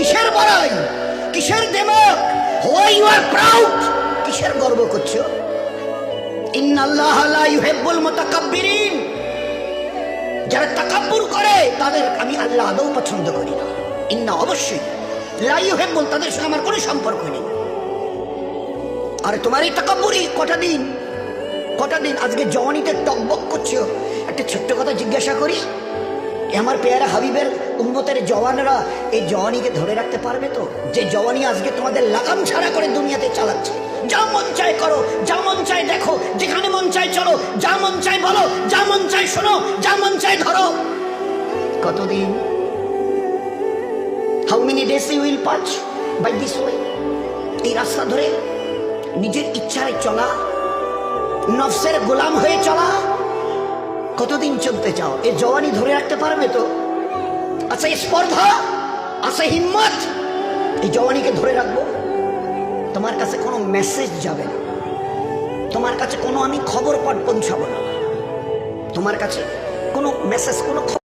কিসের বড়াই, কিসের দেমক? Why you are proud? কিসের গর্ব করছো? ইন্নাল্লাহ লা ইউহিব্বুল মুতাকাব্বিরিন, যারা তাকাব্বুর করে তাদের আমি আল্লাহ আদৌ পছন্দ করি না। ইন্না, অবশ্যই, লা ইউহিব্বুল, তাদের সঙ্গে আমার কোনো সম্পর্ক নেই। আর তোমার এই তাকাব্বুরি কটা দিন আজকে জওয়ানিতে টকবক করছো। একটা ছোট্ট কথা জিজ্ঞাসা করি, আমার পেয়ারা হাবিবের উম্মতের জওয়ানরা এই জওয়ানিকে ধরে রাখতে পারবে তো? যে জওয়ানি আজকে তোমাদের লাগাম ছাড়া করে দুনিয়াতে চালাচ্ছে। যা মন চায় করো, যা মন চায় দেখো, যেখানে মন চায় চলো, যা মন চায় বলো, যা মন চায় শোনো, যা মন চায় ধরো। কতদিন? How many days you will pass by this way? এই রাস্তা ধরে নিজের ইচ্ছায় চলা, নফসের গোলাম হয়ে চলা, কতদিন চলতে চাও? এ জওয়ানি ধরে রাখতে পারবে তো? আচ্ছা, এই স্পর্ধা, আচ্ছা হিম্মত, এই জওয়ানিকে ধরে রাখবো? তোমার কাছে কোনো মেসেজ যাবে না, তোমার কাছে কোনো আমি খবর পৌঁছাবো না, তোমার কাছে কোনো মেসেজ, কোনো